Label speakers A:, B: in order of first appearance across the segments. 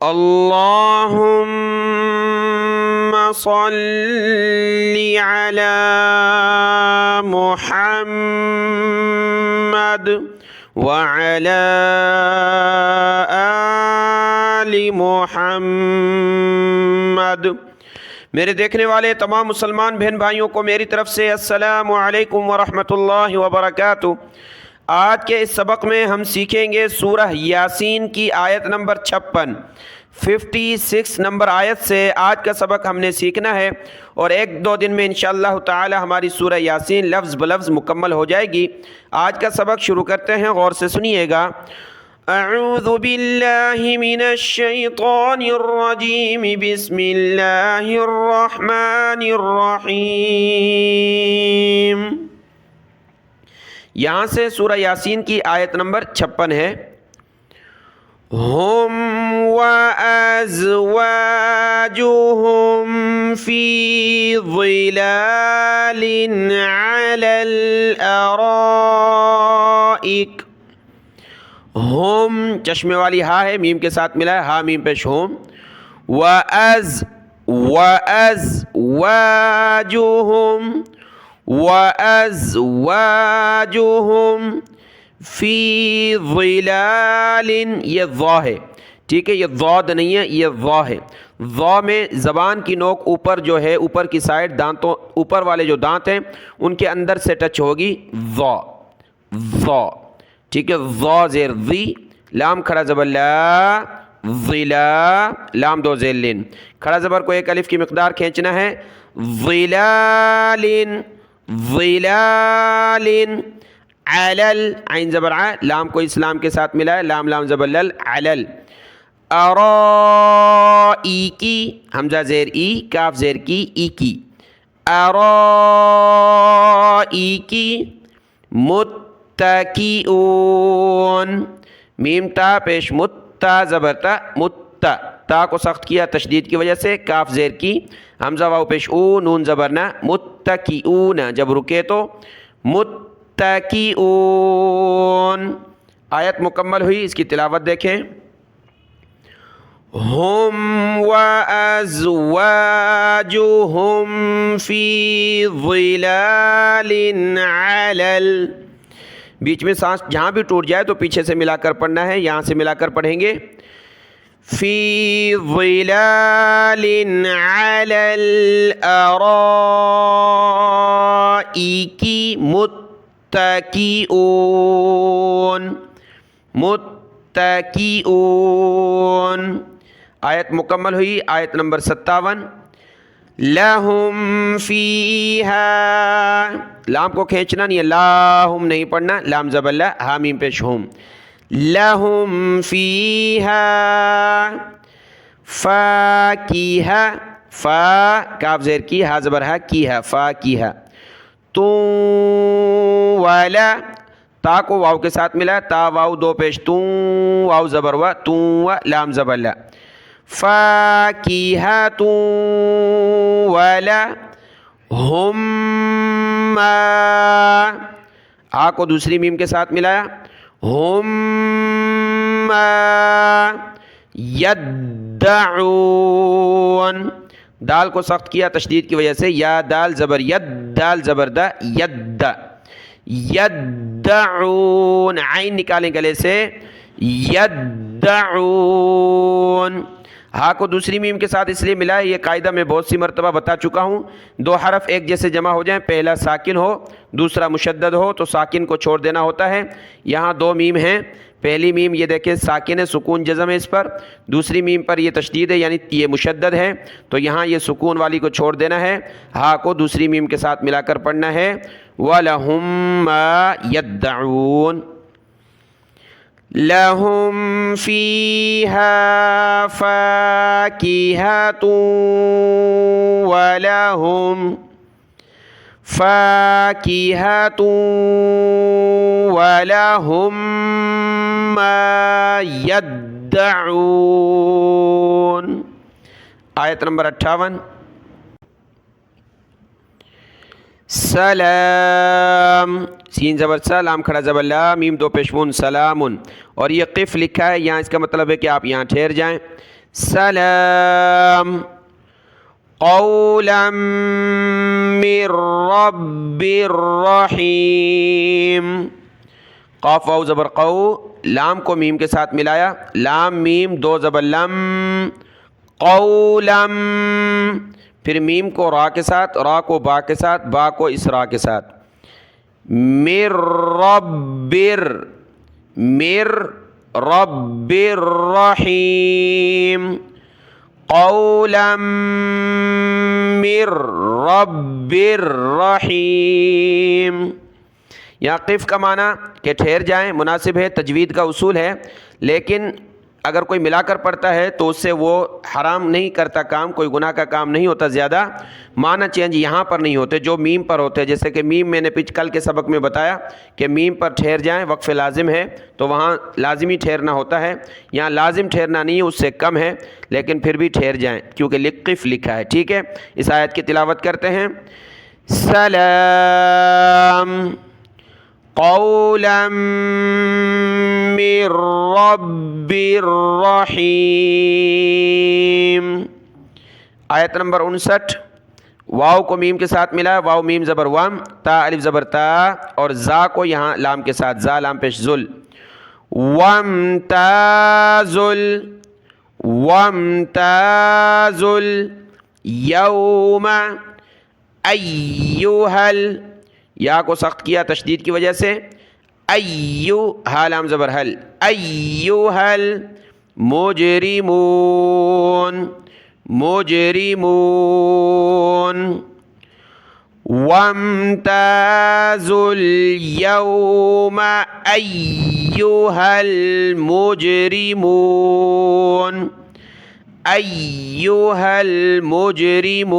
A: اللهم صل على محمد وعلى آل محمد۔ میرے دیکھنے والے تمام مسلمان بہن بھائیوں کو میری طرف سے السلام علیکم ورحمۃ اللہ وبرکاتہ۔ آج کے اس سبق میں ہم سیکھیں گے سورہ یاسین کی آیت نمبر 56 نمبر آیت سے آج کا سبق ہم نے سیکھنا ہے، اور ایک دو دن میں انشاءاللہ تعالی ہماری سورہ یاسین لفظ بلفظ مکمل ہو جائے گی۔ آج کا سبق شروع کرتے ہیں، غور سے سنیے گا۔ اعوذ باللہ من الشیطان الرجیم، بسم اللہ الرحمن الرحیم۔ یہاں سے سورہ یاسین کی آیت نمبر 56 ہے۔ ہم وازواجہم فی ظلال علی الارائک۔ ہم چشمے والی ہا ہے، میم کے ساتھ ملا ہے، ہا میم پیش ہوم۔ وَأَزْوَاجُهُمْ فِي ظِلَالٍ، یہ ضا ہے، ٹھیک ہے، یہ ضاد نہیں ہے، یہ ضا ہے۔ ضا میں زبان کی نوک اوپر جو ہے، اوپر کی سائڈ دانتوں اوپر والے جو دانت ہیں ان کے اندر سے ٹچ ہوگی، ضا، ٹھیک ہے۔ ضا زیر ذی، لام کھڑا زبر لا، ظلا، لام دو زیر لن، کھڑا زبر کو ایک الف کی مقدار کھینچنا ہے۔ ظلال، ظلال، علل، عین زبر ع، لام کو اسلام کے ساتھ ملا ہے، لام لام زبر لل، علل۔ ارائیکی، حمزہ زیر ای، کاف زیر کی، ای کی، ارائیکی، متکئون، میم تا پیش متا زبر تا، متا، تا کو سخت کیا تشدید کی وجہ سے، کاف زیر کی، حمزہ واو پیش او، نون زبر نہ، متکئون، جب رکے تو متکئون۔ آیت مکمل ہوئی، اس کی تلاوت دیکھیں۔ ہم وازواجہم فی ظلال علی، بیچ میں سانس جہاں بھی ٹوٹ جائے تو پیچھے سے ملا کر پڑھنا ہے، یہاں سے ملا کر پڑھیں گے۔ فی ظلال علی الارائک متکئون، متکئون۔ آیت مکمل ہوئی، آیت نمبر 57۔ لہم فیہا، لام کو کھینچنا نہیں ہے، لاہم نہیں پڑھنا، لام زبر لا، ہا میم پیش ہوم۔ لہم فیہا فاکہہ، فا کاف زیر کی، ہا زبر ہا، کیہا، فاکہہ۔ توں والا، تا کو واو کے ساتھ ملا، تا واو دو پیش، توں واو زبر وا، توں وا، لام زبر لا، فاکہۃ وَلَهُم مَّا، آ کو دوسری میم کے ساتھ ملایا، ہم مَّا یدعون، دال کو سخت کیا تشدید کی وجہ سے، یا دال زبر ید، دال زبر دا، ید، یدعون، عین نکالیں گلے سے، یدعون۔ ہا کو دوسری میم کے ساتھ اس لیے ملا ہے، یہ قاعدہ میں بہت سی مرتبہ بتا چکا ہوں، دو حرف ایک جیسے جمع ہو جائیں، پہلا ساکن ہو دوسرا مشدد ہو تو ساکن کو چھوڑ دینا ہوتا ہے۔ یہاں دو میم ہیں، پہلی میم یہ دیکھیں ساکن ہے، سکون جزم ہے اس پر، دوسری میم پر یہ تشدید ہے یعنی یہ مشدد ہے، تو یہاں یہ سکون والی کو چھوڑ دینا ہے، ہا کو دوسری میم کے ساتھ ملا کر پڑھنا ہے، وَلَهُم مَّا يَدَّعُونَ۔ لَهُمْ فِيهَا فَاكِهَةٌ وَلَهُمْ فَاكِهَةٌ وَلَهُم مَّا يَدَّعُونَ۔ آیت نمبر 58۔ سلام، سین زبر سلام کھڑا زبر لا، میم دو پیشمون، سلام، اور یہ قف لکھا ہے، یہاں اس کا مطلب ہے کہ آپ یہاں ٹھہر جائیں۔ سلام قولا من رب الرحیم. قاف واو زبر قو، لام کو میم کے ساتھ ملایا، لام میم دو زبر لم، قولم. پھر میم کو را کے ساتھ، را کو با کے ساتھ، با کو اسرا کے ساتھ. مر ربر، مر رب الرحیم، قولا من رب الرحیم. یہاں قف کا معنی کہ ٹھہر جائیں مناسب ہے، تجوید کا اصول ہے، لیکن اگر کوئی ملا کر پڑھتا ہے تو اس سے وہ حرام نہیں کرتا کام، کوئی گناہ کا کام نہیں ہوتا زیادہ. معنی چینج یہاں پر نہیں ہوتے جو میم پر ہوتے ہیں، جیسے کہ میم میں نے کل کے سبق میں بتایا کہ میم پر ٹھہر جائیں، وقف لازم ہے تو وہاں لازمی ٹھہرنا ہوتا ہے. یہاں لازم ٹھہرنا نہیں ہے، اس سے کم ہے، لیکن پھر بھی ٹھہر جائیں کیونکہ قف لکھا ہے. ٹھیک ہے، اس آیت کی تلاوت کرتے ہیں. سلام قولا من رب الرحیم. آیت نمبر 59. واو کو میم کے ساتھ ملا، واو میم زبر وام، تا الف زبر تا، اور زا کو یہاں لام کے ساتھ، زا لام پیش ذل. وامتازل، وامتازل یوم ایوہل، یا کو سخت کیا تشدید کی وجہ سے، ایو ہا لام زبر حل، ایوہل مجرمون، مجرمون. وامتازوا اليوم أيها المجرمون، أيها المجرمون.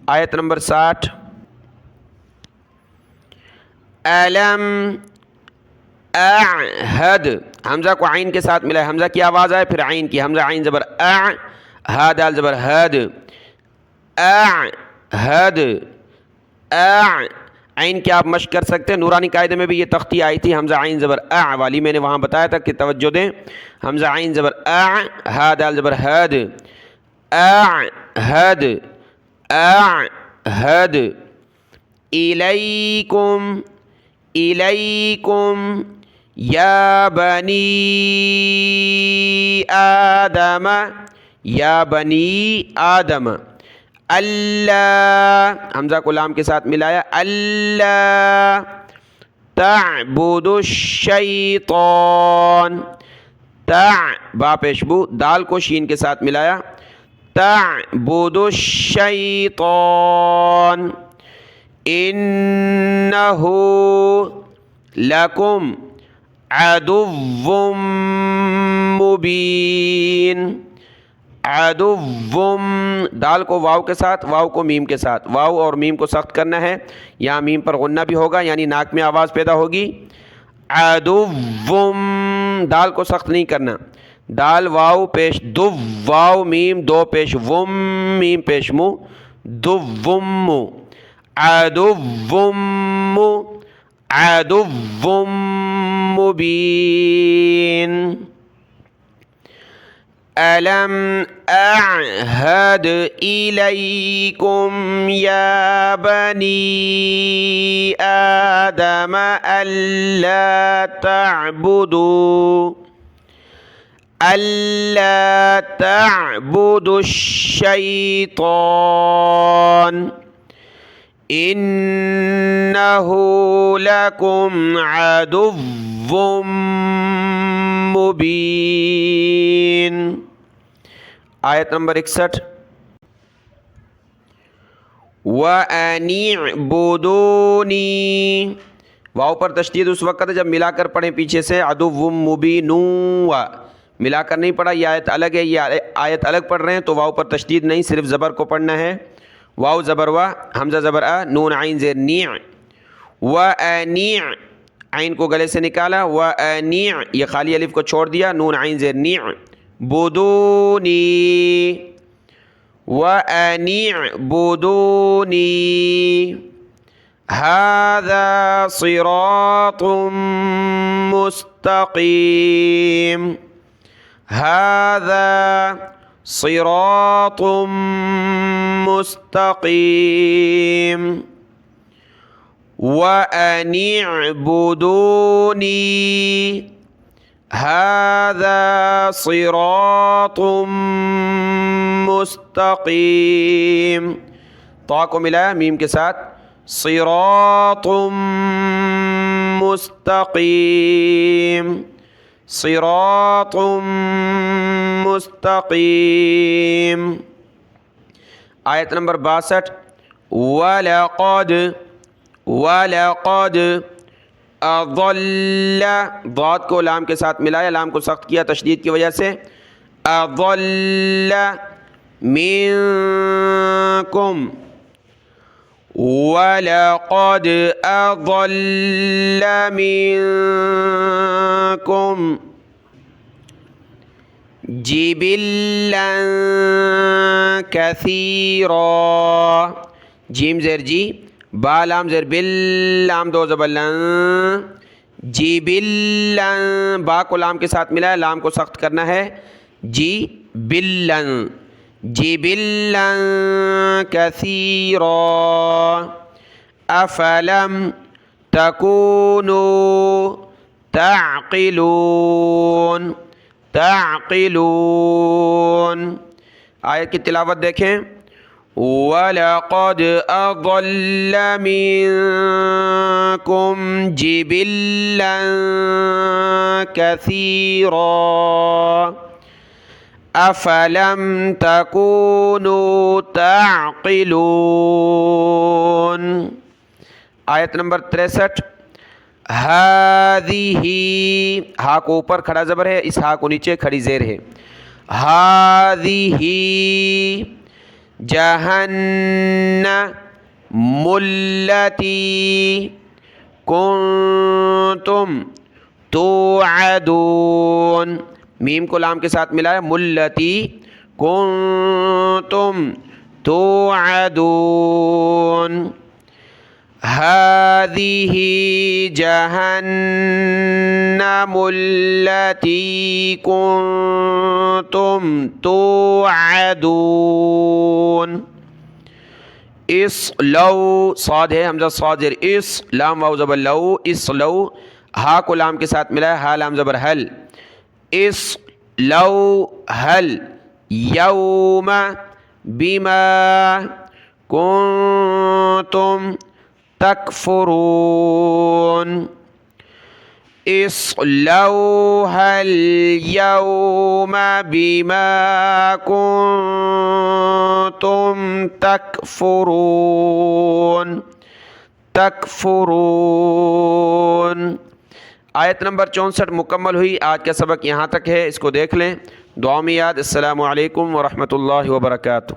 A: آیت نمبر 60. ألم اعہد، حمزہ کو عین کے ساتھ ملا ہے، حمزہ کی آواز آئے پھر عین کی، حمزہ عین زبر اع، ہا دال زبر حد، اعہد، اع. عین کی آپ مشق کر سکتے ہیں، نورانی قاعدے میں بھی یہ تختی آئی تھی حمزہ عین زبر اع والی، میں نے وہاں بتایا تھا کہ توجہ دیں. حمزہ عین زبر اع، ہا دال زبر حد، اعہد، اعہد. الیکم، الیکم یا بنی آدم، یا بنی آدم. اللہ، حمزہ کو لام کے ساتھ ملایا، اللہ تعبدوا الشیطان، با پیشبو، دال کو شین کے ساتھ ملایا، تعبدوا الشیطان انہ لکم عدو مبین. عدو، دال کو واو کے ساتھ، واو کو میم کے ساتھ، واو اور میم کو سخت کرنا ہے، یہاں میم پر غنہ بھی ہوگا یعنی ناک میں آواز پیدا ہوگی. عدو، دال کو سخت نہیں کرنا، دال واو پیش دو، واو میم دو پیش وم، میم پیش مو، دوم. عدو، عدو مبین. ألم أعهد إليكم يا بني آدم ألا تعبدوا الشيطان إنه لكم عدو مبین. آیت نمبر 61. وَأَنِ اعْبُدُونِي، واو پر تشدید اس وقت ہے جب ملا کر پڑھیں پیچھے سے، عدو مبین، ملا کر نہیں پڑھا، یہ آیت الگ ہے، یہ آیت الگ پڑھ رہے ہیں تو واو پر تشدید نہیں، صرف زبر کو پڑھنا ہے. واو زبر وا، حمزہ زبر ا، نون عین زیر نی. وَأَنِعْ، عین کو گلے سے نکالا، وَأَنِعْ، یہ خالی الف کو چھوڑ دیا، نون عین زیر نی. بدونی، وَأَنِ اعْبُدُونِي هَذَا صِرَاطٌ مُسْتَقِيمٌ، هذا صراط مستقيم وأن اعبدوني هذا صراط مستقيم. تو کو ملا میم کے ساتھ صراط مستقیم صراط مستقیم. آیت نمبر 62 وَلَقَدْ اضل ضاد کو لام کے ساتھ ملایا، لام کو سخت کیا تشدید کی وجہ سے، اضل منکم وَلَقَدْ اضل منکم جبلا کثیرا. جیم زیر جی، با لام زیر بل، لام دو زبر لن، جبلا با کو لام کے ساتھ ملا ہے، لام کو سخت کرنا ہے، جی بلن جبلا کثیرا. افلم تکونوا تعقلون تعقلون. آیت کی تلاوت دیکھیں، وَلَقَدْ أَضَلَّ مِنكُمْ جِبِلًّا كَثِيرًا أَفَلَمْ تَكُونُوا تَعْقِلُونَ. آیت نمبر 63 هَذِهِ ہا کو اوپر کھڑا زبر ہے، اس ہا کو نیچے کھڑی زیر ہے. هَذِهِ جہنم التی کنتم توعدون. میم کو لام کے ساتھ ملایا، ملتی کنتم توعدون. هذه جہنم التی کنتم توعدون. اصلو صاد ہے، حمزہ صاد زیر اس، لام واو زبر لو، اصلو ہا کو لام کے ساتھ ملا ہے، ہا لام زبر حل، اصلو حل یوم بما کنتم تکفرون. اصلوها اليوم بما کنتم تکفرون تکفرون. آیت نمبر 64 مکمل ہوئی. آج کا سبق یہاں تک ہے، اس کو دیکھ لیں. دعا میں یاد. السلام علیکم ورحمۃ اللہ وبرکاتہ.